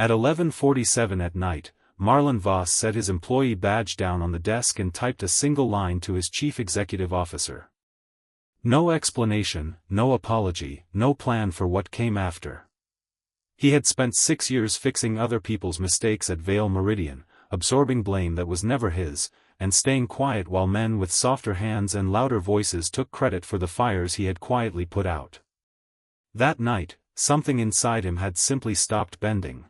At 11:47 at night, Marlon Voss set his employee badge down on the desk and typed a single line to his chief executive officer. No explanation, no apology, no plan for what came after. He had spent 6 years fixing other people's mistakes at Vale Meridian, absorbing blame that was never his, and staying quiet while men with softer hands and louder voices took credit for the fires he had quietly put out. That night, something inside him had simply stopped bending.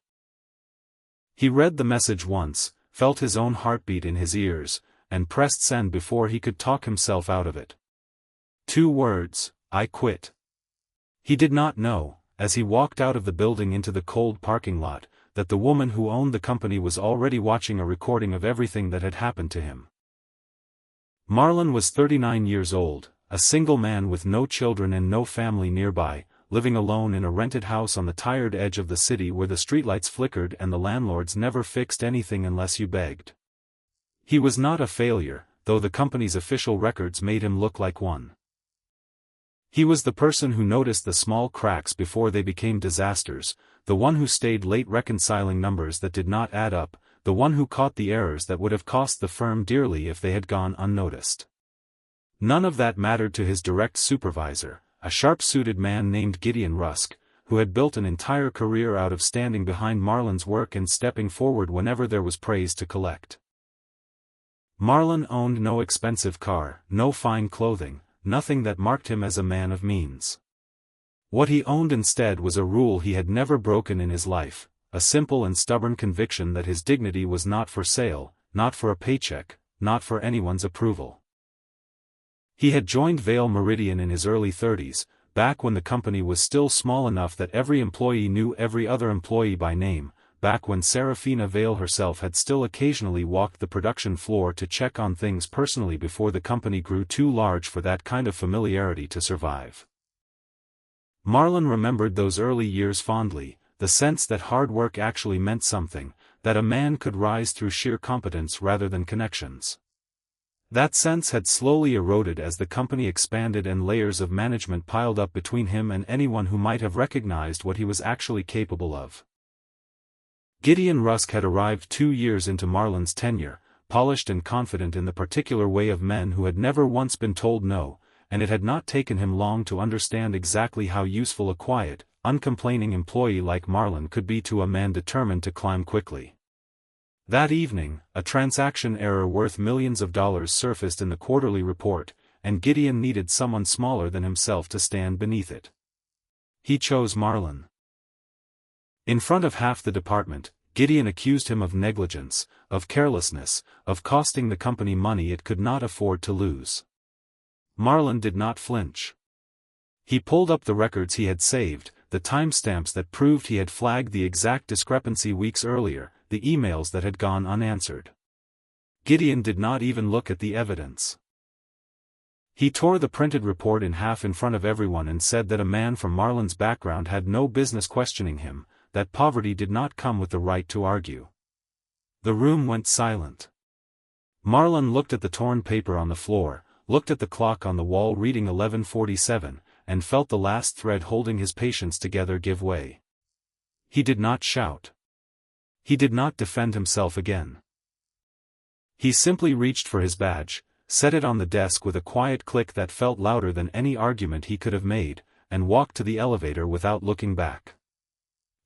He read the message once, felt his own heartbeat in his ears, and pressed send before he could talk himself out of it. 2 words, I quit. He did not know, as he walked out of the building into the cold parking lot, that the woman who owned the company was already watching a recording of everything that had happened to him. Marlon was 39 years old, a single man with no children and no family nearby, living alone in a rented house on the tired edge of the city where the streetlights flickered and the landlords never fixed anything unless you begged. He was not a failure, though the company's official records made him look like one. He was the person who noticed the small cracks before they became disasters, the one who stayed late reconciling numbers that did not add up, the one who caught the errors that would have cost the firm dearly if they had gone unnoticed. None of that mattered to his direct supervisor, a sharp-suited man named Gideon Rusk, who had built an entire career out of standing behind Marlon's work and stepping forward whenever there was praise to collect. Marlon owned no expensive car, no fine clothing, nothing that marked him as a man of means. What he owned instead was a rule he had never broken in his life, a simple and stubborn conviction that his dignity was not for sale, not for a paycheck, not for anyone's approval. He had joined Vale Meridian in his early 30s, back when the company was still small enough that every employee knew every other employee by name, back when Serafina Vale herself had still occasionally walked the production floor to check on things personally before the company grew too large for that kind of familiarity to survive. Marlon remembered those early years fondly, the sense that hard work actually meant something, that a man could rise through sheer competence rather than connections. That sense had slowly eroded as the company expanded and layers of management piled up between him and anyone who might have recognized what he was actually capable of. Gideon Rusk had arrived 2 years into Marlon's tenure, polished and confident in the particular way of men who had never once been told no, and it had not taken him long to understand exactly how useful a quiet, uncomplaining employee like Marlon could be to a man determined to climb quickly. That evening, a transaction error worth millions of dollars surfaced in the quarterly report, and Gideon needed someone smaller than himself to stand beneath it. He chose Marlon. In front of half the department, Gideon accused him of negligence, of carelessness, of costing the company money it could not afford to lose. Marlon did not flinch. He pulled up the records he had saved, the timestamps that proved he had flagged the exact discrepancy weeks earlier, the emails that had gone unanswered. Gideon did not even look at the evidence. He tore the printed report in half in front of everyone and said that a man from Marlon's background had no business questioning him, that poverty did not come with the right to argue. The room went silent. Marlon looked at the torn paper on the floor, looked at the clock on the wall reading 11:47, and felt the last thread holding his patience together give way. He did not shout. He did not defend himself again. He simply reached for his badge, set it on the desk with a quiet click that felt louder than any argument he could have made, and walked to the elevator without looking back.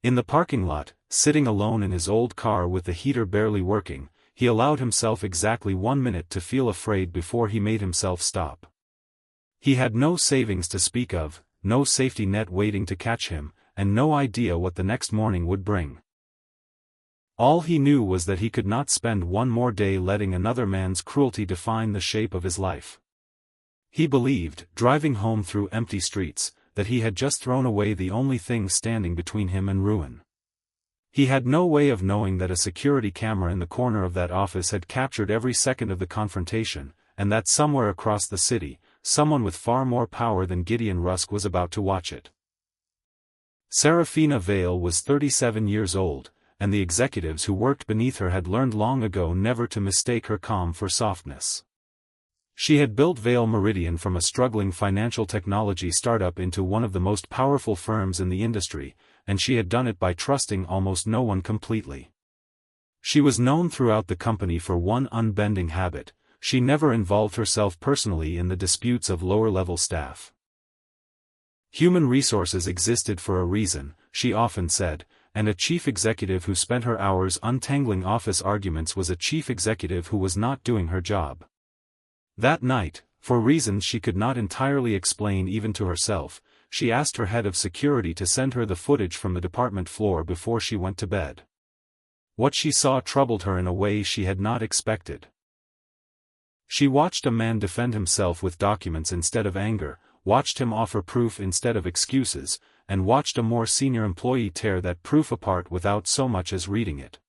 In the parking lot, sitting alone in his old car with the heater barely working, he allowed himself exactly 1 minute to feel afraid before he made himself stop. He had no savings to speak of, no safety net waiting to catch him, and no idea what the next morning would bring. All he knew was that he could not spend one more day letting another man's cruelty define the shape of his life. He believed, driving home through empty streets, that he had just thrown away the only thing standing between him and ruin. He had no way of knowing that a security camera in the corner of that office had captured every second of the confrontation, and that somewhere across the city, someone with far more power than Gideon Rusk was about to watch it. Serafina Vale was 37 years old, and the executives who worked beneath her had learned long ago never to mistake her calm for softness. She had built Vale Meridian from a struggling financial technology startup into one of the most powerful firms in the industry, and she had done it by trusting almost no one completely. She was known throughout the company for one unbending habit: she never involved herself personally in the disputes of lower-level staff. Human resources existed for a reason, she often said, and a chief executive who spent her hours untangling office arguments was a chief executive who was not doing her job. That night, for reasons she could not entirely explain even to herself, she asked her head of security to send her the footage from the department floor before she went to bed. What she saw troubled her in a way she had not expected. She watched a man defend himself with documents instead of anger, watched him offer proof instead of excuses, and watched a more senior employee tear that proof apart without so much as reading it.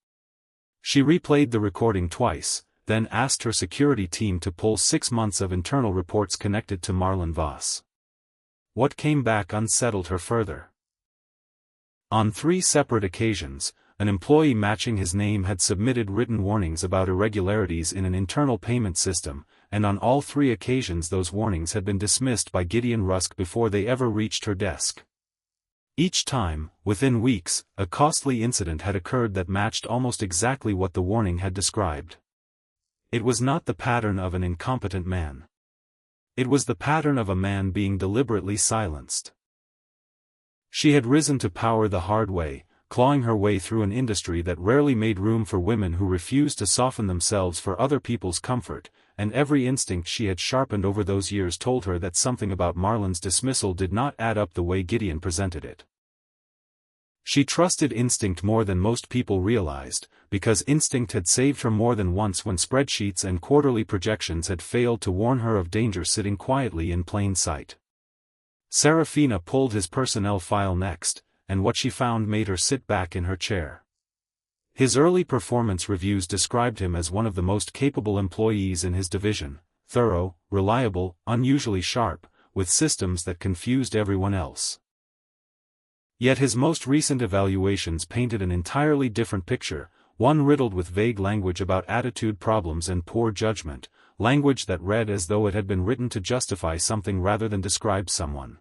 She replayed the recording twice, then asked her security team to pull 6 months of internal reports connected to Marlon Voss. What came back unsettled her further. On 3 separate occasions, an employee matching his name had submitted written warnings about irregularities in an internal payment system, and on all 3 occasions those warnings had been dismissed by Gideon Rusk before they ever reached her desk. Each time, within weeks, a costly incident had occurred that matched almost exactly what the warning had described. It was not the pattern of an incompetent man. It was the pattern of a man being deliberately silenced. She had risen to power the hard way, clawing her way through an industry that rarely made room for women who refused to soften themselves for other people's comfort, and every instinct she had sharpened over those years told her that something about Marlon's dismissal did not add up the way Gideon presented it. She trusted instinct more than most people realized, because instinct had saved her more than once when spreadsheets and quarterly projections had failed to warn her of danger sitting quietly in plain sight. Serafina pulled his personnel file next, and what she found made her sit back in her chair. His early performance reviews described him as one of the most capable employees in his division: thorough, reliable, unusually sharp, with systems that confused everyone else. Yet his most recent evaluations painted an entirely different picture, one riddled with vague language about attitude problems and poor judgment, language that read as though it had been written to justify something rather than describe someone.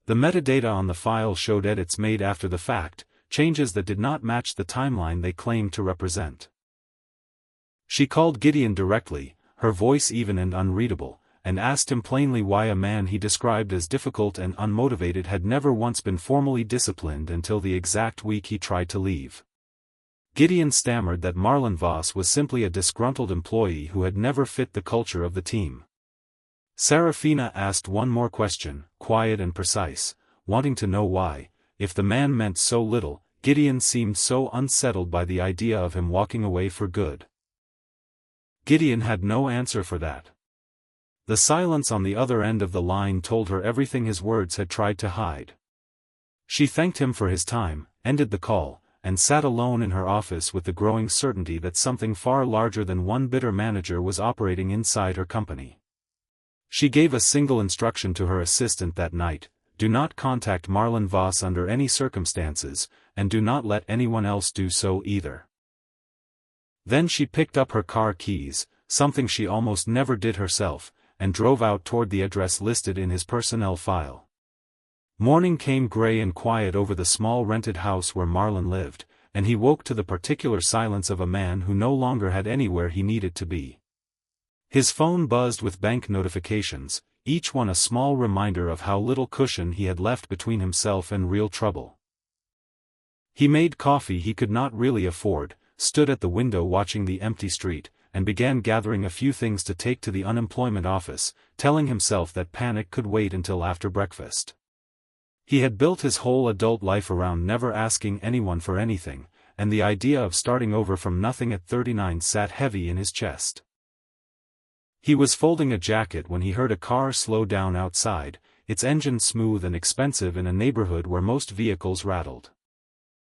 The metadata on the file showed edits made after the fact, changes that did not match the timeline they claimed to represent. She called Gideon directly, her voice even and unreadable, and asked him plainly why a man he described as difficult and unmotivated had never once been formally disciplined until the exact week he tried to leave. Gideon stammered that Marlon Voss was simply a disgruntled employee who had never fit the culture of the team. Serafina asked one more question, quiet and precise, wanting to know why, if the man meant so little, Gideon seemed so unsettled by the idea of him walking away for good. Gideon had no answer for that. The silence on the other end of the line told her everything his words had tried to hide. She thanked him for his time, ended the call, and sat alone in her office with the growing certainty that something far larger than one bitter manager was operating inside her company. She gave a single instruction to her assistant that night: do not contact Marlon Voss under any circumstances, and do not let anyone else do so either. Then she picked up her car keys, something she almost never did herself, and drove out toward the address listed in his personnel file. Morning came gray and quiet over the small rented house where Marlon lived, and he woke to the particular silence of a man who no longer had anywhere he needed to be. His phone buzzed with bank notifications, each one a small reminder of how little cushion he had left between himself and real trouble. He made coffee he could not really afford, stood at the window watching the empty street, and began gathering a few things to take to the unemployment office, telling himself that panic could wait until after breakfast. He had built his whole adult life around never asking anyone for anything, and the idea of starting over from nothing at 39 sat heavy in his chest. He was folding a jacket when he heard a car slow down outside, its engine smooth and expensive in a neighborhood where most vehicles rattled.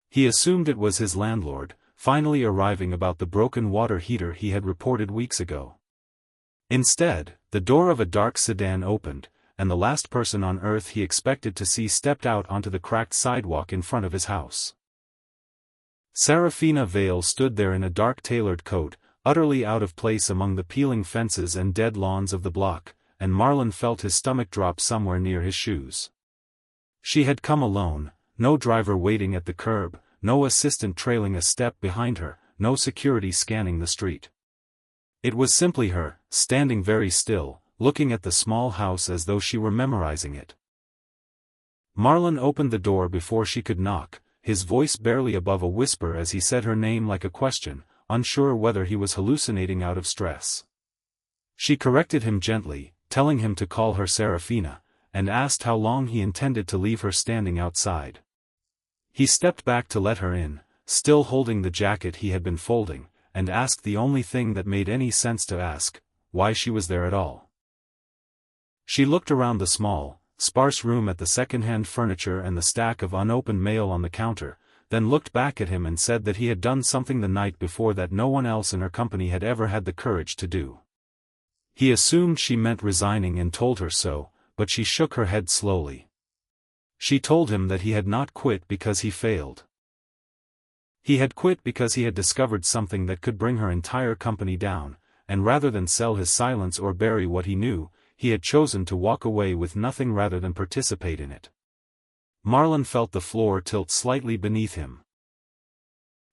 He assumed it was his landlord, finally arriving about the broken water heater he had reported weeks ago. Instead, the door of a dark sedan opened, and the last person on earth he expected to see stepped out onto the cracked sidewalk in front of his house. Serafina Vale stood there in a dark tailored coat, utterly out of place among the peeling fences and dead lawns of the block, and Marlon felt his stomach drop somewhere near his shoes. She had come alone, no driver waiting at the curb, no assistant trailing a step behind her, no security scanning the street. It was simply her, standing very still, looking at the small house as though she were memorizing it. Marlon opened the door before she could knock, his voice barely above a whisper as he said her name like a question, unsure whether he was hallucinating out of stress. She corrected him gently, telling him to call her Serafina, and asked how long he intended to leave her standing outside. He stepped back to let her in, still holding the jacket he had been folding, and asked the only thing that made any sense to ask, why she was there at all. She looked around the small, sparse room at the second-hand furniture and the stack of unopened mail on the counter, then looked back at him and said that he had done something the night before that no one else in her company had ever had the courage to do. He assumed she meant resigning and told her so, but she shook her head slowly. She told him that he had not quit because he failed. He had quit because he had discovered something that could bring her entire company down, and rather than sell his silence or bury what he knew, he had chosen to walk away with nothing rather than participate in it. Marlon felt the floor tilt slightly beneath him.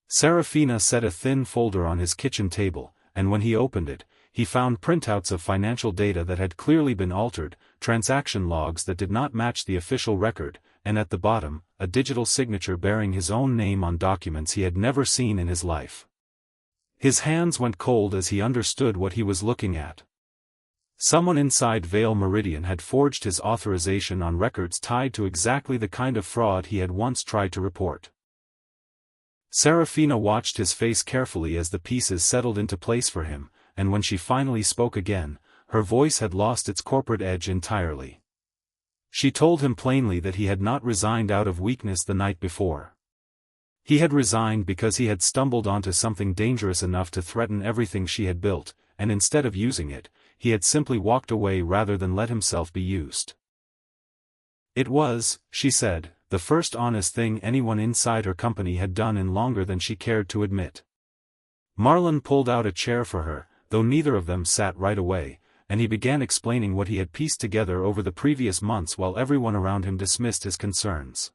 Serafina set a thin folder on his kitchen table, and when he opened it, he found printouts of financial data that had clearly been altered, transaction logs that did not match the official record, and at the bottom, a digital signature bearing his own name on documents he had never seen in his life. His hands went cold as he understood what he was looking at. Someone inside Vale Meridian had forged his authorization on records tied to exactly the kind of fraud he had once tried to report. Serafina watched his face carefully as the pieces settled into place for him, and when she finally spoke again, her voice had lost its corporate edge entirely. She told him plainly that he had not resigned out of weakness the night before. He had resigned because he had stumbled onto something dangerous enough to threaten everything she had built, and instead of using it, he had simply walked away rather than let himself be used. It was, she said, the first honest thing anyone inside her company had done in longer than she cared to admit. Marlon pulled out a chair for her, though neither of them sat right away, and he began explaining what he had pieced together over the previous months while everyone around him dismissed his concerns.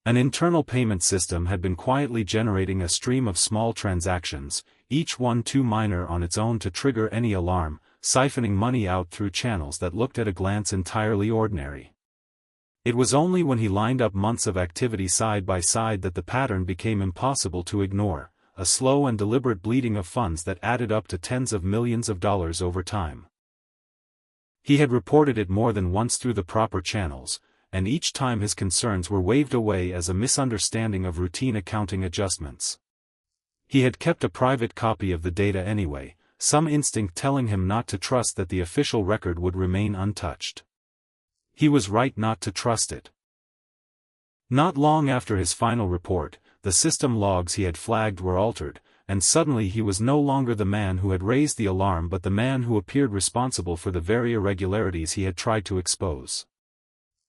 An internal payment system had been quietly generating a stream of small transactions, each one too minor on its own to trigger any alarm, siphoning money out through channels that looked at a glance entirely ordinary. It was only when he lined up months of activity side by side that the pattern became impossible to ignore, a slow and deliberate bleeding of funds that added up to tens of millions of dollars over time. He had reported it more than once through the proper channels, and each time his concerns were waved away as a misunderstanding of routine accounting adjustments. He had kept a private copy of the data anyway, some instinct telling him not to trust that the official record would remain untouched. He was right not to trust it. Not long after his final report, the system logs he had flagged were altered, and suddenly he was no longer the man who had raised the alarm but the man who appeared responsible for the very irregularities he had tried to expose.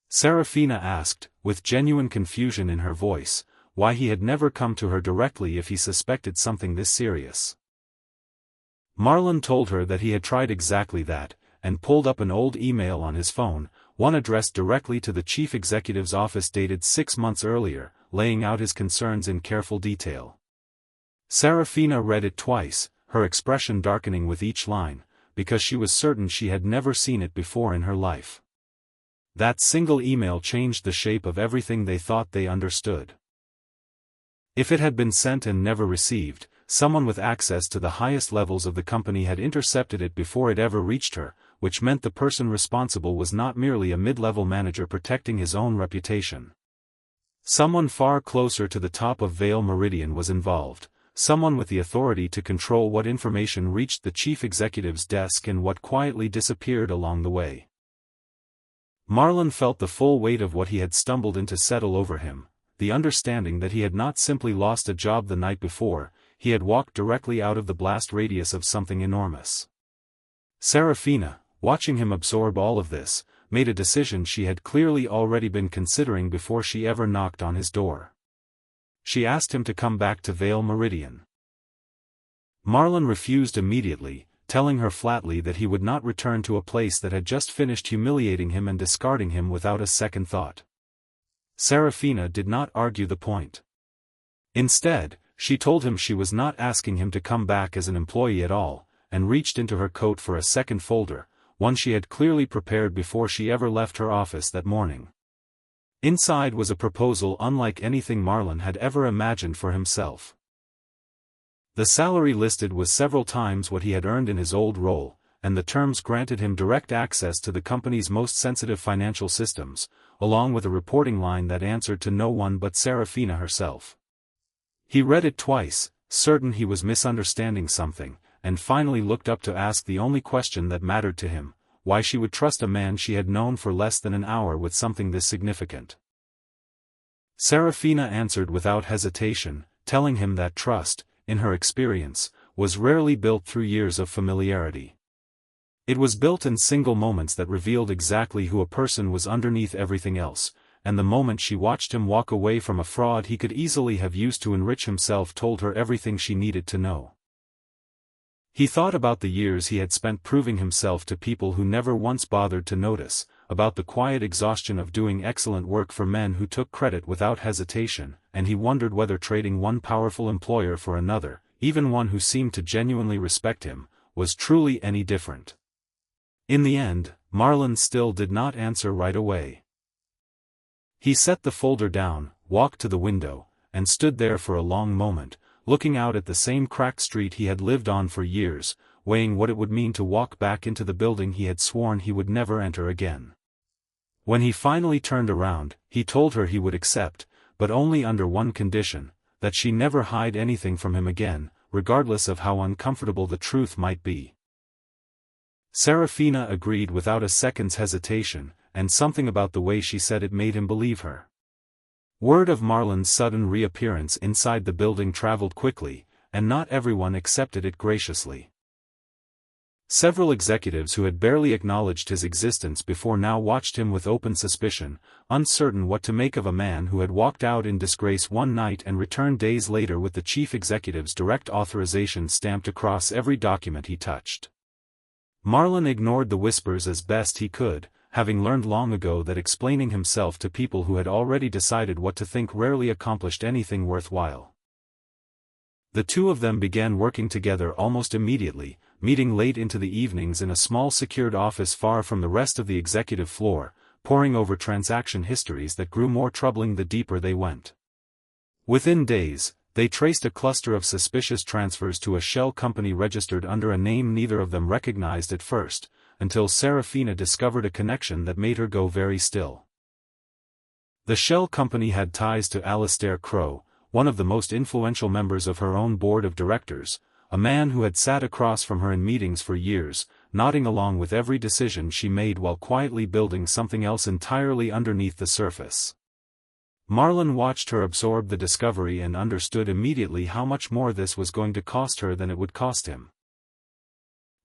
Serafina asked, with genuine confusion in her voice, why he had never come to her directly if he suspected something this serious. Marlon told her that he had tried exactly that, and pulled up an old email on his phone, one addressed directly to the chief executive's office dated 6 months earlier, laying out his concerns in careful detail. Serafina read it twice, her expression darkening with each line, because she was certain she had never seen it before in her life. That single email changed the shape of everything they thought they understood. If it had been sent and never received, someone with access to the highest levels of the company had intercepted it before it ever reached her, which meant the person responsible was not merely a mid-level manager protecting his own reputation. Someone far closer to the top of Vale Meridian was involved, someone with the authority to control what information reached the chief executive's desk and what quietly disappeared along the way. Marlon felt the full weight of what he had stumbled into settle over him, the understanding that he had not simply lost a job the night before, he had walked directly out of the blast radius of something enormous. Serafina, watching him absorb all of this, made a decision she had clearly already been considering before she ever knocked on his door. She asked him to come back to Vale Meridian. Marlon refused immediately, telling her flatly that he would not return to a place that had just finished humiliating him and discarding him without a second thought. Serafina did not argue the point. Instead, she told him she was not asking him to come back as an employee at all, and reached into her coat for a second folder, one she had clearly prepared before she ever left her office that morning. Inside was a proposal unlike anything Marlon had ever imagined for himself. The salary listed was several times what he had earned in his old role, and the terms granted him direct access to the company's most sensitive financial systems, along with a reporting line that answered to no one but Serafina herself. He read it twice, certain he was misunderstanding something, and finally looked up to ask the only question that mattered to him: why she would trust a man she had known for less than an hour with something this significant. Serafina answered without hesitation, telling him that trust, in her experience, was rarely built through years of familiarity. It was built in single moments that revealed exactly who a person was underneath everything else, and the moment she watched him walk away from a fraud he could easily have used to enrich himself told her everything she needed to know. He thought about the years he had spent proving himself to people who never once bothered to notice, about the quiet exhaustion of doing excellent work for men who took credit without hesitation, and he wondered whether trading one powerful employer for another, even one who seemed to genuinely respect him, was truly any different. In the end, Marlon still did not answer right away. He set the folder down, walked to the window, and stood there for a long moment, looking out at the same cracked street he had lived on for years, weighing what it would mean to walk back into the building he had sworn he would never enter again. When he finally turned around, he told her he would accept, but only under one condition: that she never hide anything from him again, regardless of how uncomfortable the truth might be. Serafina agreed without a second's hesitation, and something about the way she said it made him believe her. Word of Marlon's sudden reappearance inside the building traveled quickly, and not everyone accepted it graciously. Several executives who had barely acknowledged his existence before now watched him with open suspicion, uncertain what to make of a man who had walked out in disgrace one night and returned days later with the chief executive's direct authorization stamped across every document he touched. Marlon ignored the whispers as best he could, having learned long ago that explaining himself to people who had already decided what to think rarely accomplished anything worthwhile. The two of them began working together almost immediately, meeting late into the evenings in a small secured office far from the rest of the executive floor, poring over transaction histories that grew more troubling the deeper they went. Within days, they traced a cluster of suspicious transfers to a shell company registered under a name neither of them recognized at first, until Serafina discovered a connection that made her go very still. The shell company had ties to Alistair Crowe, one of the most influential members of her own board of directors, a man who had sat across from her in meetings for years, nodding along with every decision she made while quietly building something else entirely underneath the surface. Marlon watched her absorb the discovery and understood immediately how much more this was going to cost her than it would cost him.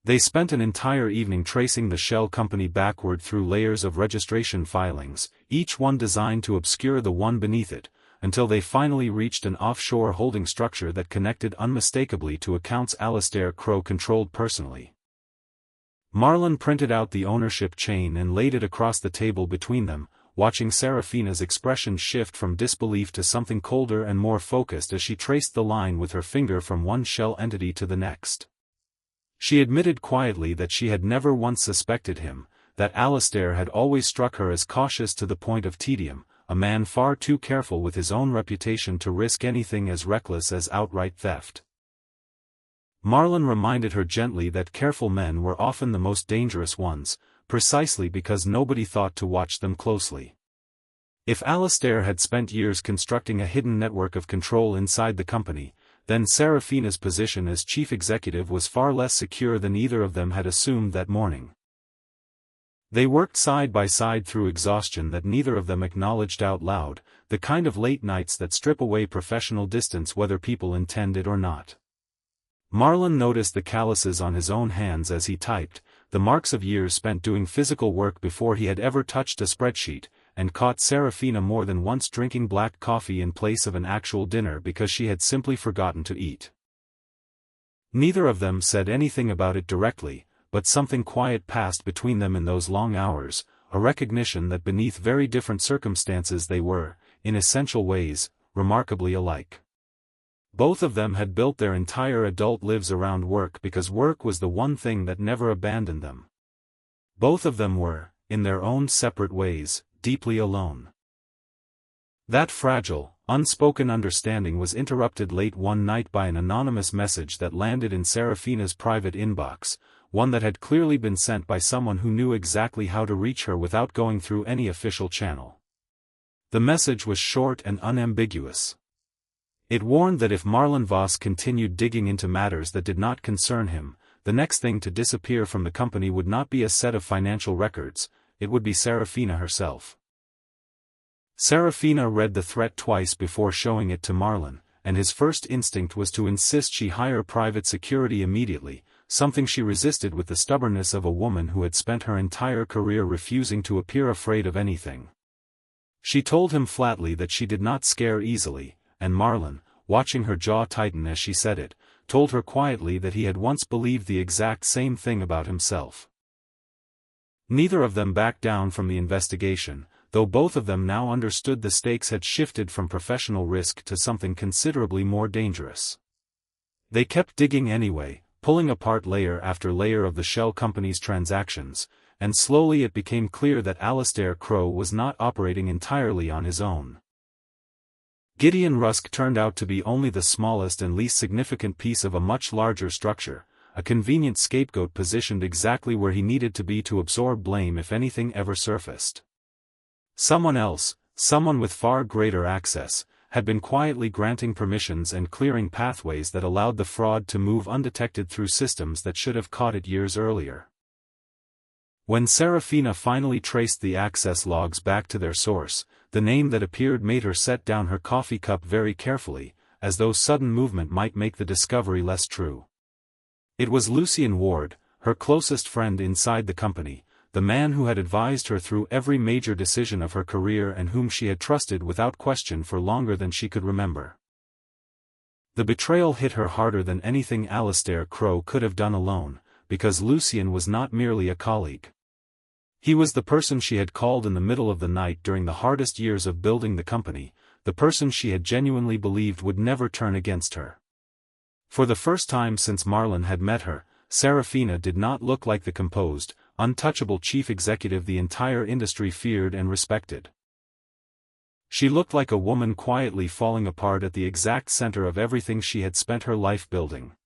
They spent an entire evening tracing the shell company backward through layers of registration filings, each one designed to obscure the one beneath it, until they finally reached an offshore holding structure that connected unmistakably to accounts Alistair Crowe controlled personally. Marlon printed out the ownership chain and laid it across the table between them, watching Serafina's expression shift from disbelief to something colder and more focused as she traced the line with her finger from one shell entity to the next. She admitted quietly that she had never once suspected him, that Alistair had always struck her as cautious to the point of tedium, a man far too careful with his own reputation to risk anything as reckless as outright theft. Marlon reminded her gently that careful men were often the most dangerous ones, precisely because nobody thought to watch them closely. If Alistair had spent years constructing a hidden network of control inside the company, then Serafina's position as chief executive was far less secure than either of them had assumed that morning. They worked side by side through exhaustion that neither of them acknowledged out loud, the kind of late nights that strip away professional distance whether people intend it or not. Marlon noticed the calluses on his own hands as he typed, the marks of years spent doing physical work before he had ever touched a spreadsheet, and caught Serafina more than once drinking black coffee in place of an actual dinner because she had simply forgotten to eat. Neither of them said anything about it directly, but something quiet passed between them in those long hours, a recognition that beneath very different circumstances they were, in essential ways, remarkably alike. Both of them had built their entire adult lives around work because work was the one thing that never abandoned them. Both of them were, in their own separate ways, deeply alone. That fragile, unspoken understanding was interrupted late one night by an anonymous message that landed in Serafina's private inbox, one that had clearly been sent by someone who knew exactly how to reach her without going through any official channel. The message was short and unambiguous. It warned that if Marlon Voss continued digging into matters that did not concern him, the next thing to disappear from the company would not be a set of financial records, it would be Serafina herself. Serafina read the threat twice before showing it to Marlon, and his first instinct was to insist she hire private security immediately, something she resisted with the stubbornness of a woman who had spent her entire career refusing to appear afraid of anything. She told him flatly that she did not scare easily, and Marlon, watching her jaw tighten as she said it, told her quietly that he had once believed the exact same thing about himself. Neither of them backed down from the investigation, though both of them now understood the stakes had shifted from professional risk to something considerably more dangerous. They kept digging anyway, pulling apart layer after layer of the shell company's transactions, and slowly it became clear that Alistair Crowe was not operating entirely on his own. Gideon Rusk turned out to be only the smallest and least significant piece of a much larger structure, a convenient scapegoat positioned exactly where he needed to be to absorb blame if anything ever surfaced. Someone else, someone with far greater access, had been quietly granting permissions and clearing pathways that allowed the fraud to move undetected through systems that should have caught it years earlier. When Serafina finally traced the access logs back to their source, the name that appeared made her set down her coffee cup very carefully, as though sudden movement might make the discovery less true. It was Lucien Ward, her closest friend inside the company, the man who had advised her through every major decision of her career and whom she had trusted without question for longer than she could remember. The betrayal hit her harder than anything Alistair Crowe could have done alone, because Lucien was not merely a colleague. He was the person she had called in the middle of the night during the hardest years of building the company, the person she had genuinely believed would never turn against her. For the first time since Marlon had met her, Serafina did not look like the composed, untouchable chief executive the entire industry feared and respected. She looked like a woman quietly falling apart at the exact center of everything she had spent her life building.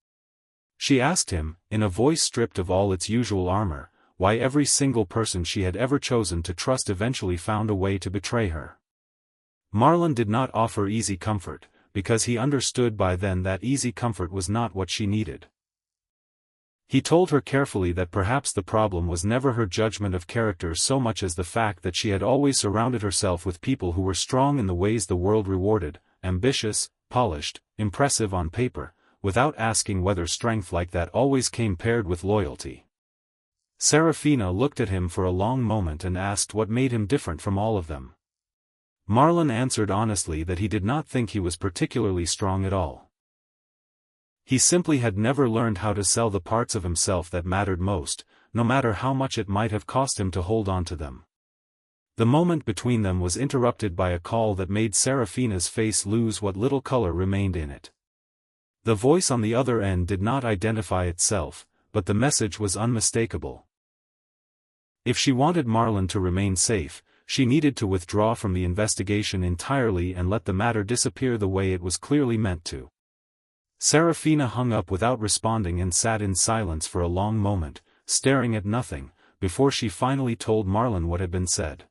She asked him, in a voice stripped of all its usual armor, why every single person she had ever chosen to trust eventually found a way to betray her. Marlon did not offer easy comfort, because he understood by then that easy comfort was not what she needed. He told her carefully that perhaps the problem was never her judgment of character so much as the fact that she had always surrounded herself with people who were strong in the ways the world rewarded, ambitious, polished, impressive on paper, without asking whether strength like that always came paired with loyalty. Serafina looked at him for a long moment and asked what made him different from all of them. Marlon answered honestly that he did not think he was particularly strong at all. He simply had never learned how to sell the parts of himself that mattered most, no matter how much it might have cost him to hold on to them. The moment between them was interrupted by a call that made Serafina's face lose what little color remained in it. The voice on the other end did not identify itself, but the message was unmistakable. If she wanted Marlon to remain safe, she needed to withdraw from the investigation entirely and let the matter disappear the way it was clearly meant to. Serafina hung up without responding and sat in silence for a long moment, staring at nothing, before she finally told Marlon what had been said.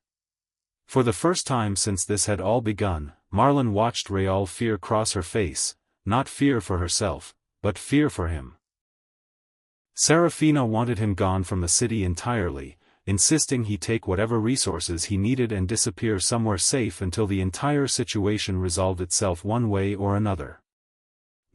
For the first time since this had all begun, Marlon watched real fear cross her face, not fear for herself, but fear for him. Serafina wanted him gone from the city entirely, insisting he take whatever resources he needed and disappear somewhere safe until the entire situation resolved itself one way or another.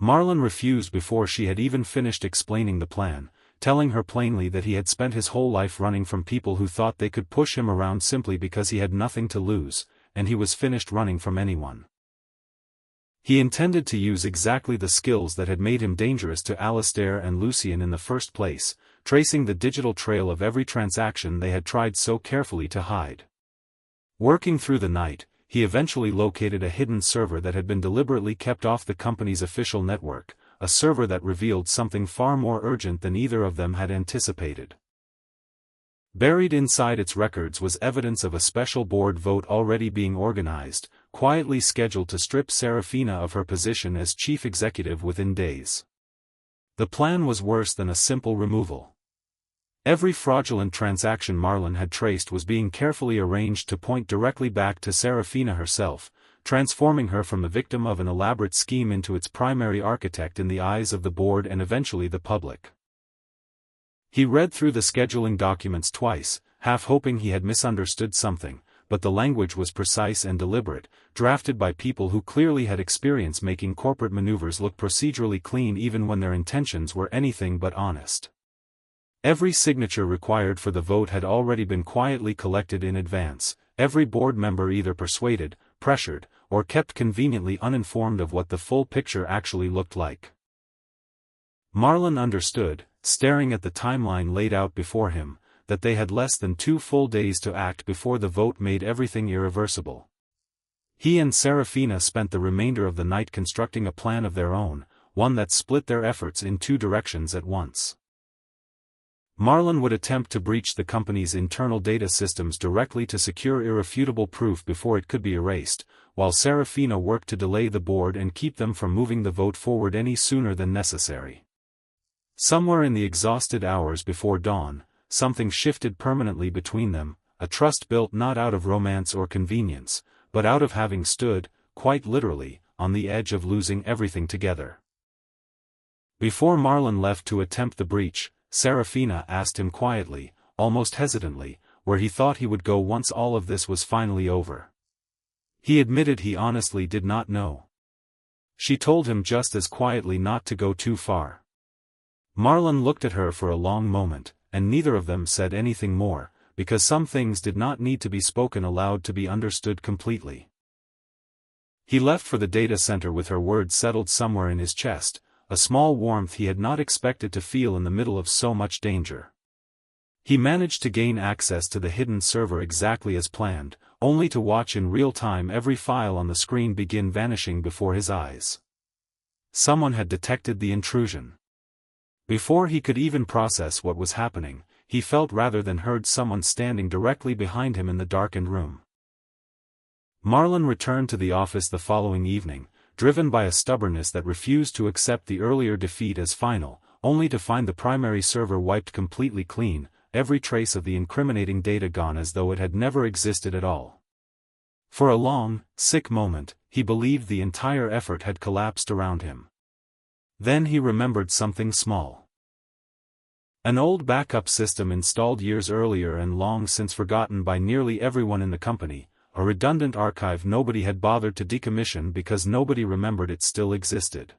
Marlon refused before she had even finished explaining the plan, telling her plainly that he had spent his whole life running from people who thought they could push him around simply because he had nothing to lose, and he was finished running from anyone. He intended to use exactly the skills that had made him dangerous to Alistair and Lucien in the first place, tracing the digital trail of every transaction they had tried so carefully to hide. Working through the night, he eventually located a hidden server that had been deliberately kept off the company's official network, a server that revealed something far more urgent than either of them had anticipated. Buried inside its records was evidence of a special board vote already being organized, quietly scheduled to strip Serafina of her position as chief executive within days. The plan was worse than a simple removal. Every fraudulent transaction Marlon had traced was being carefully arranged to point directly back to Serafina herself, transforming her from the victim of an elaborate scheme into its primary architect in the eyes of the board and eventually the public. He read through the scheduling documents twice, half hoping he had misunderstood something, but the language was precise and deliberate, drafted by people who clearly had experience making corporate maneuvers look procedurally clean even when their intentions were anything but honest. Every signature required for the vote had already been quietly collected in advance, every board member either persuaded, pressured, or kept conveniently uninformed of what the full picture actually looked like. Marlon understood, staring at the timeline laid out before him, that they had less than 2 full days to act before the vote made everything irreversible. He and Serafina spent the remainder of the night constructing a plan of their own, one that split their efforts in 2 directions at once. Marlon would attempt to breach the company's internal data systems directly to secure irrefutable proof before it could be erased, while Serafina worked to delay the board and keep them from moving the vote forward any sooner than necessary. Somewhere in the exhausted hours before dawn, something shifted permanently between them, a trust built not out of romance or convenience, but out of having stood, quite literally, on the edge of losing everything together. Before Marlon left to attempt the breach, Serafina asked him quietly, almost hesitantly, where he thought he would go once all of this was finally over. He admitted he honestly did not know. She told him just as quietly not to go too far. Marlon looked at her for a long moment, and neither of them said anything more, because some things did not need to be spoken aloud to be understood completely. He left for the data center with her words settled somewhere in his chest, a small warmth he had not expected to feel in the middle of so much danger. He managed to gain access to the hidden server exactly as planned, only to watch in real time every file on the screen begin vanishing before his eyes. Someone had detected the intrusion. Before he could even process what was happening, he felt rather than heard someone standing directly behind him in the darkened room. Marlon returned to the office the following evening, driven by a stubbornness that refused to accept the earlier defeat as final, only to find the primary server wiped completely clean, every trace of the incriminating data gone as though it had never existed at all. For a long, sick moment, he believed the entire effort had collapsed around him. Then he remembered something small. An old backup system installed years earlier and long since forgotten by nearly everyone in the company, a redundant archive nobody had bothered to decommission because nobody remembered it still existed.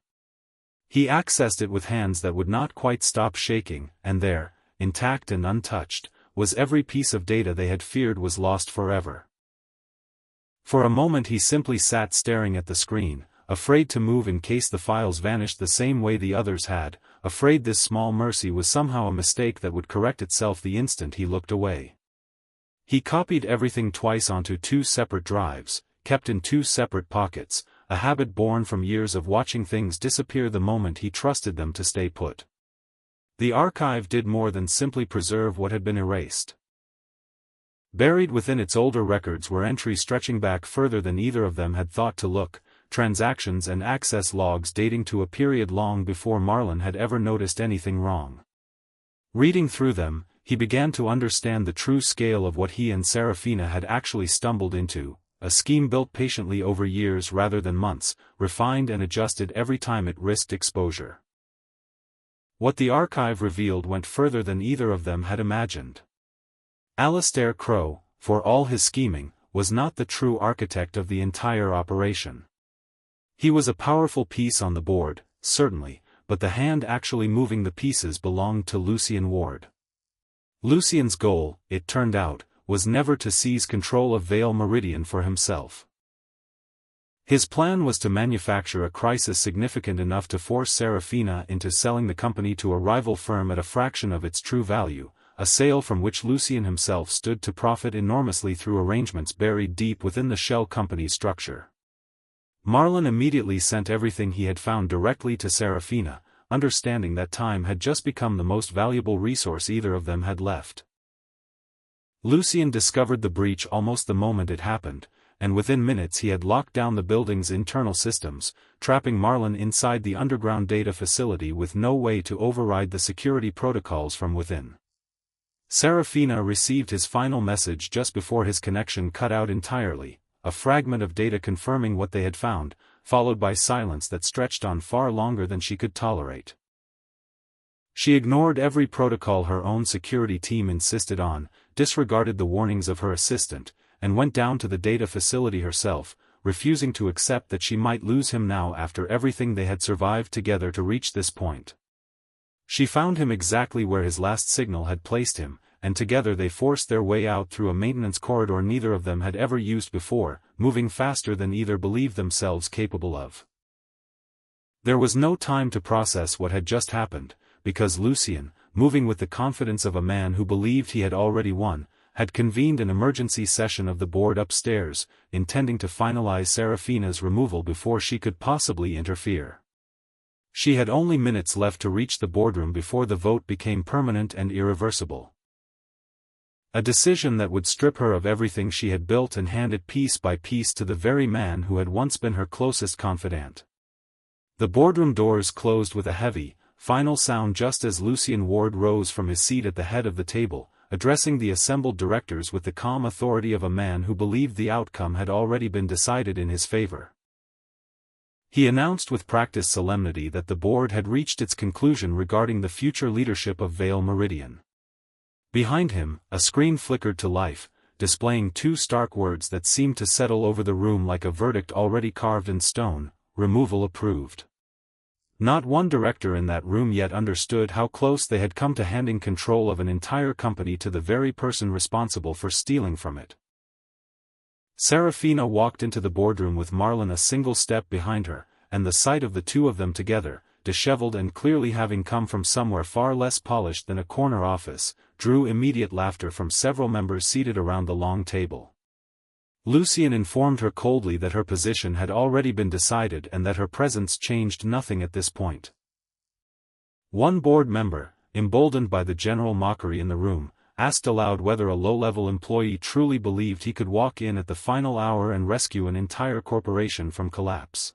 He accessed it with hands that would not quite stop shaking, and there, intact and untouched, was every piece of data they had feared was lost forever. For a moment he simply sat staring at the screen, afraid to move in case the files vanished the same way the others had, afraid this small mercy was somehow a mistake that would correct itself the instant he looked away. He copied everything twice onto 2 separate drives, kept in 2 separate pockets, a habit born from years of watching things disappear the moment he trusted them to stay put. The archive did more than simply preserve what had been erased. Buried within its older records were entries stretching back further than either of them had thought to look, transactions and access logs dating to a period long before Marlon had ever noticed anything wrong. Reading through them, he began to understand the true scale of what he and Serafina had actually stumbled into, a scheme built patiently over years rather than months, refined and adjusted every time it risked exposure. What the archive revealed went further than either of them had imagined. Alistair Crowe, for all his scheming, was not the true architect of the entire operation. He was a powerful piece on the board, certainly, but the hand actually moving the pieces belonged to Lucien Ward. Lucien's goal, it turned out, was never to seize control of Vale Meridian for himself. His plan was to manufacture a crisis significant enough to force Serafina into selling the company to a rival firm at a fraction of its true value, a sale from which Lucien himself stood to profit enormously through arrangements buried deep within the shell company's structure. Marlon immediately sent everything he had found directly to Serafina, understanding that time had just become the most valuable resource either of them had left. Lucien discovered the breach almost the moment it happened, and within minutes he had locked down the building's internal systems, trapping Marlon inside the underground data facility with no way to override the security protocols from within. Serafina received his final message just before his connection cut out entirely, a fragment of data confirming what they had found, followed by silence that stretched on far longer than she could tolerate. She ignored every protocol her own security team insisted on, disregarded the warnings of her assistant, and went down to the data facility herself, refusing to accept that she might lose him now after everything they had survived together to reach this point. She found him exactly where his last signal had placed him, and together they forced their way out through a maintenance corridor neither of them had ever used before, moving faster than either believed themselves capable of. There was no time to process what had just happened, because Lucien, moving with the confidence of a man who believed he had already won, had convened an emergency session of the board upstairs, intending to finalize Serafina's removal before she could possibly interfere. She had only minutes left to reach the boardroom before the vote became permanent and irreversible. A decision that would strip her of everything she had built and hand it piece by piece to the very man who had once been her closest confidant. The boardroom doors closed with a heavy, final sound just as Lucien Ward rose from his seat at the head of the table, addressing the assembled directors with the calm authority of a man who believed the outcome had already been decided in his favor. He announced with practiced solemnity that the board had reached its conclusion regarding the future leadership of Vale Meridian. Behind him, a screen flickered to life, displaying two stark words that seemed to settle over the room like a verdict already carved in stone: removal approved. Not one director in that room yet understood how close they had come to handing control of an entire company to the very person responsible for stealing from it. Serafina walked into the boardroom with Marlon a single step behind her, and the sight of the two of them together, disheveled and clearly having come from somewhere far less polished than a corner office, drew immediate laughter from several members seated around the long table. Lucien informed her coldly that her position had already been decided and that her presence changed nothing at this point. One board member, emboldened by the general mockery in the room, asked aloud whether a low-level employee truly believed he could walk in at the final hour and rescue an entire corporation from collapse.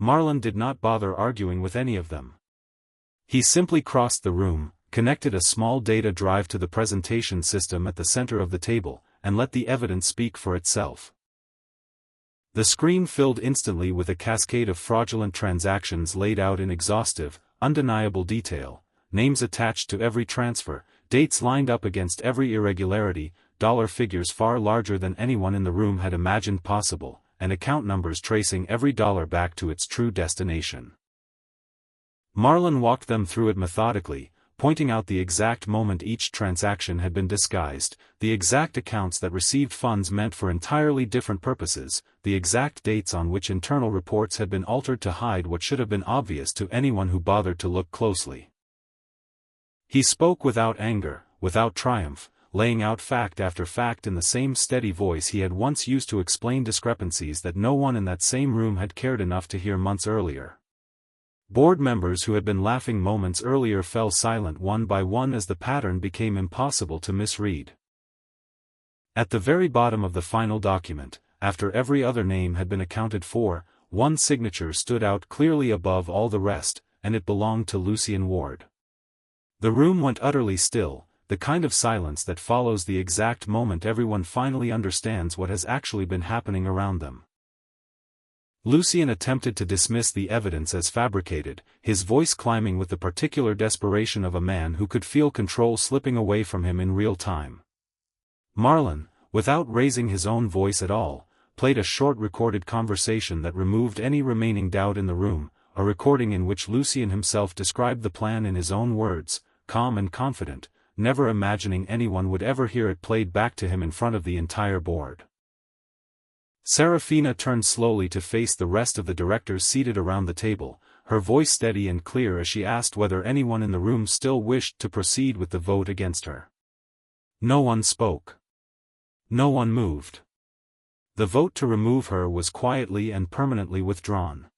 Marlon did not bother arguing with any of them. He simply crossed the room, connected a small data drive to the presentation system at the center of the table, and let the evidence speak for itself. The screen filled instantly with a cascade of fraudulent transactions laid out in exhaustive, undeniable detail, names attached to every transfer, dates lined up against every irregularity, dollar figures far larger than anyone in the room had imagined possible, and account numbers tracing every dollar back to its true destination. Marlon walked them through it methodically, pointing out the exact moment each transaction had been disguised, the exact accounts that received funds meant for entirely different purposes, the exact dates on which internal reports had been altered to hide what should have been obvious to anyone who bothered to look closely. He spoke without anger, without triumph, laying out fact after fact in the same steady voice he had once used to explain discrepancies that no one in that same room had cared enough to hear months earlier. Board members who had been laughing moments earlier fell silent one by one as the pattern became impossible to misread. At the very bottom of the final document, after every other name had been accounted for, one signature stood out clearly above all the rest, and it belonged to Lucien Ward. The room went utterly still, the kind of silence that follows the exact moment everyone finally understands what has actually been happening around them. Lucien attempted to dismiss the evidence as fabricated, his voice climbing with the particular desperation of a man who could feel control slipping away from him in real time. Marlon, without raising his own voice at all, played a short recorded conversation that removed any remaining doubt in the room, a recording in which Lucien himself described the plan in his own words, calm and confident, never imagining anyone would ever hear it played back to him in front of the entire board. Serafina turned slowly to face the rest of the directors seated around the table, her voice steady and clear as she asked whether anyone in the room still wished to proceed with the vote against her. No one spoke. No one moved. The vote to remove her was quietly and permanently withdrawn.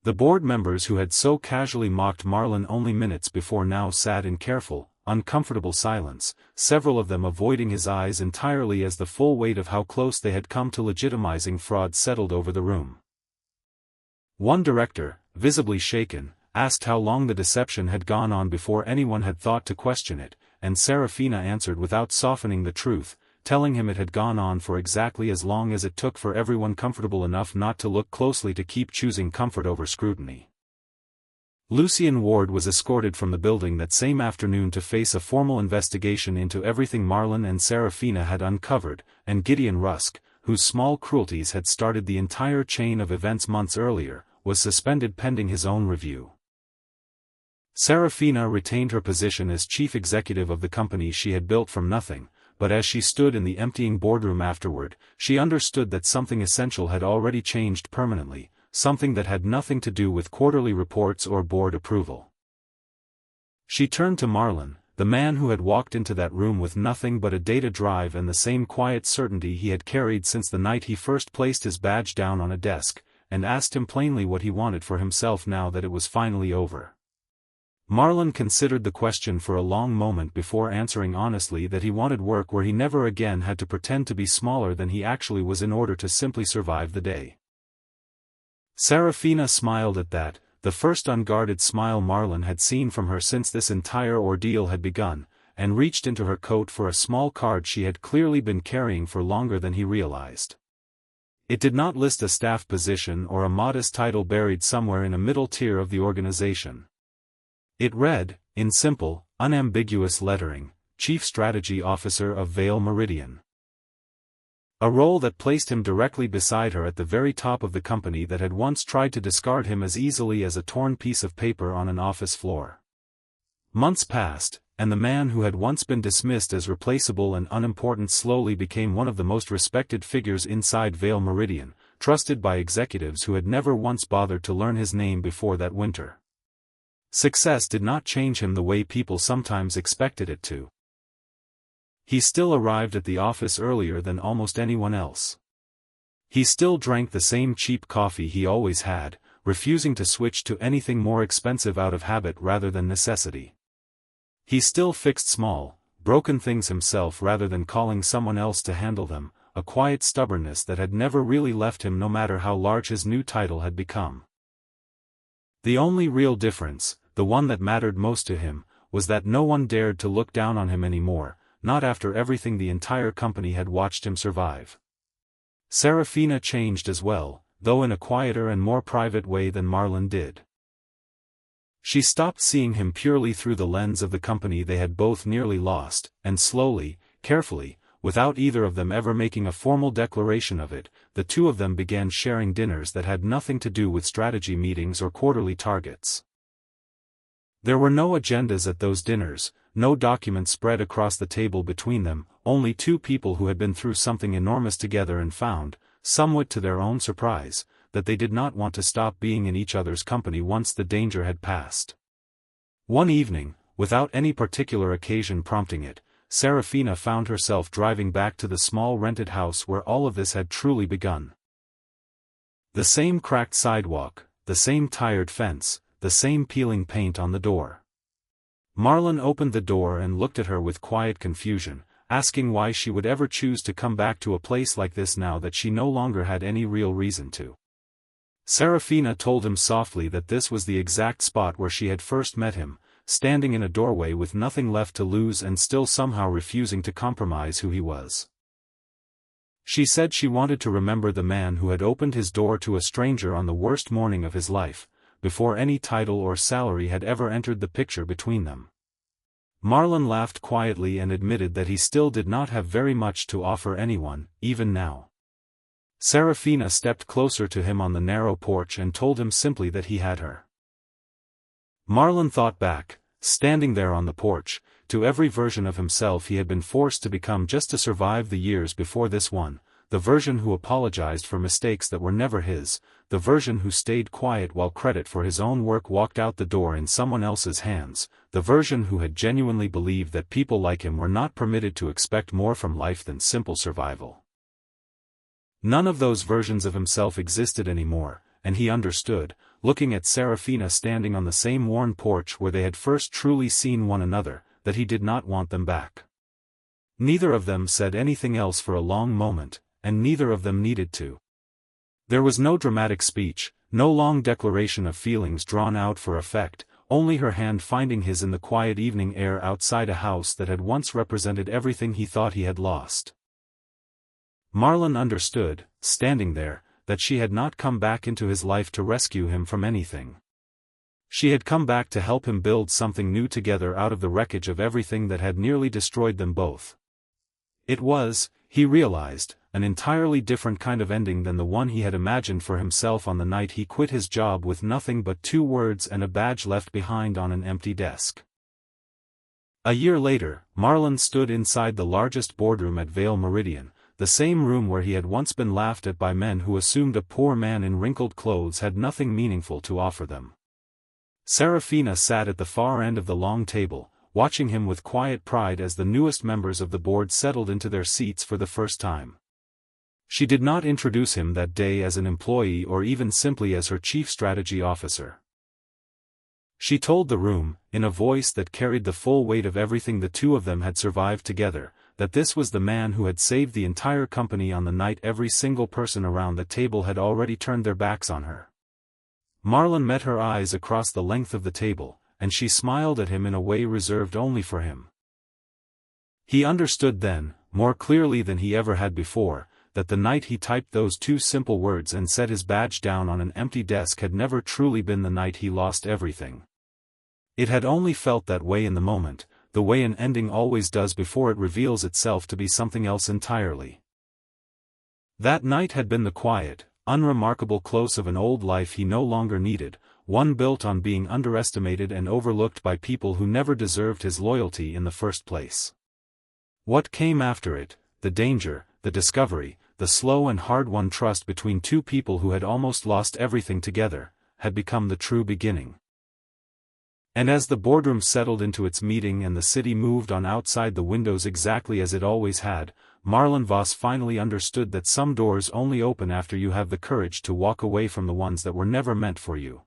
The board members who had so casually mocked Marlon only minutes before now sat in careful, uncomfortable silence, several of them avoiding his eyes entirely as the full weight of how close they had come to legitimizing fraud settled over the room. One director, visibly shaken, asked how long the deception had gone on before anyone had thought to question it, and Serafina answered without softening the truth, telling him it had gone on for exactly as long as it took for everyone comfortable enough not to look closely to keep choosing comfort over scrutiny. Lucien Ward was escorted from the building that same afternoon to face a formal investigation into everything Marlon and Serafina had uncovered, and Gideon Rusk, whose small cruelties had started the entire chain of events months earlier, was suspended pending his own review. Serafina retained her position as chief executive of the company she had built from nothing, but as she stood in the emptying boardroom afterward, she understood that something essential had already changed permanently, something that had nothing to do with quarterly reports or board approval. She turned to Marlon, the man who had walked into that room with nothing but a data drive and the same quiet certainty he had carried since the night he first placed his badge down on a desk, and asked him plainly what he wanted for himself now that it was finally over. Marlon considered the question for a long moment before answering honestly that he wanted work where he never again had to pretend to be smaller than he actually was in order to simply survive the day. Serafina smiled at that, the first unguarded smile Marlon had seen from her since this entire ordeal had begun, and reached into her coat for a small card she had clearly been carrying for longer than he realized. It did not list a staff position or a modest title buried somewhere in a middle tier of the organization. It read, in simple, unambiguous lettering, Chief Strategy Officer of Vale Meridian. A role that placed him directly beside her at the very top of the company that had once tried to discard him as easily as a torn piece of paper on an office floor. Months passed, and the man who had once been dismissed as replaceable and unimportant slowly became one of the most respected figures inside Vale Meridian, trusted by executives who had never once bothered to learn his name before that winter. Success did not change him the way people sometimes expected it to. He still arrived at the office earlier than almost anyone else. He still drank the same cheap coffee he always had, refusing to switch to anything more expensive out of habit rather than necessity. He still fixed small, broken things himself rather than calling someone else to handle them, a quiet stubbornness that had never really left him no matter how large his new title had become. The only real difference, the one that mattered most to him, was that no one dared to look down on him anymore, not after everything the entire company had watched him survive. Serafina changed as well, though in a quieter and more private way than Marlon did. She stopped seeing him purely through the lens of the company they had both nearly lost, and slowly, carefully, without either of them ever making a formal declaration of it, the two of them began sharing dinners that had nothing to do with strategy meetings or quarterly targets. There were no agendas at those dinners, no documents spread across the table between them, only two people who had been through something enormous together and found, somewhat to their own surprise, that they did not want to stop being in each other's company once the danger had passed. One evening, without any particular occasion prompting it, Serafina found herself driving back to the small rented house where all of this had truly begun. The same cracked sidewalk, the same tired fence, the same peeling paint on the door. Marlon opened the door and looked at her with quiet confusion, asking why she would ever choose to come back to a place like this now that she no longer had any real reason to. Serafina told him softly that this was the exact spot where she had first met him, standing in a doorway with nothing left to lose and still somehow refusing to compromise who he was. She said she wanted to remember the man who had opened his door to a stranger on the worst morning of his life, before any title or salary had ever entered the picture between them. Marlon laughed quietly and admitted that he still did not have very much to offer anyone, even now. Serafina stepped closer to him on the narrow porch and told him simply that he had her. Marlon thought back, standing there on the porch, to every version of himself he had been forced to become just to survive the years before this one, the version who apologized for mistakes that were never his, the version who stayed quiet while credit for his own work walked out the door in someone else's hands, the version who had genuinely believed that people like him were not permitted to expect more from life than simple survival. None of those versions of himself existed anymore, and he understood, looking at Serafina standing on the same worn porch where they had first truly seen one another, that he did not want them back. Neither of them said anything else for a long moment, and neither of them needed to. There was no dramatic speech, no long declaration of feelings drawn out for effect, only her hand finding his in the quiet evening air outside a house that had once represented everything he thought he had lost. Marlon understood, standing there, that she had not come back into his life to rescue him from anything. She had come back to help him build something new together out of the wreckage of everything that had nearly destroyed them both. It was, he realized, an entirely different kind of ending than the one he had imagined for himself on the night he quit his job with nothing but 2 words and a badge left behind on an empty desk. A year later, Marlon stood inside the largest boardroom at Vale Meridian, the same room where he had once been laughed at by men who assumed a poor man in wrinkled clothes had nothing meaningful to offer them. Serafina sat at the far end of the long table, watching him with quiet pride as the newest members of the board settled into their seats for the first time. She did not introduce him that day as an employee or even simply as her chief strategy officer. She told the room, in a voice that carried the full weight of everything the two of them had survived together, that this was the man who had saved the entire company on the night every single person around the table had already turned their backs on her. Marlon met her eyes across the length of the table, and she smiled at him in a way reserved only for him. He understood then, more clearly than he ever had before, that the night he typed those 2 simple words and set his badge down on an empty desk had never truly been the night he lost everything. It had only felt that way in the moment, the way an ending always does before it reveals itself to be something else entirely. That night had been the quiet, unremarkable close of an old life he no longer needed, one built on being underestimated and overlooked by people who never deserved his loyalty in the first place. What came after it, the danger, the discovery, the slow and hard-won trust between 2 people who had almost lost everything together, had become the true beginning. And as the boardroom settled into its meeting and the city moved on outside the windows exactly as it always had, Marlon Voss finally understood that some doors only open after you have the courage to walk away from the ones that were never meant for you.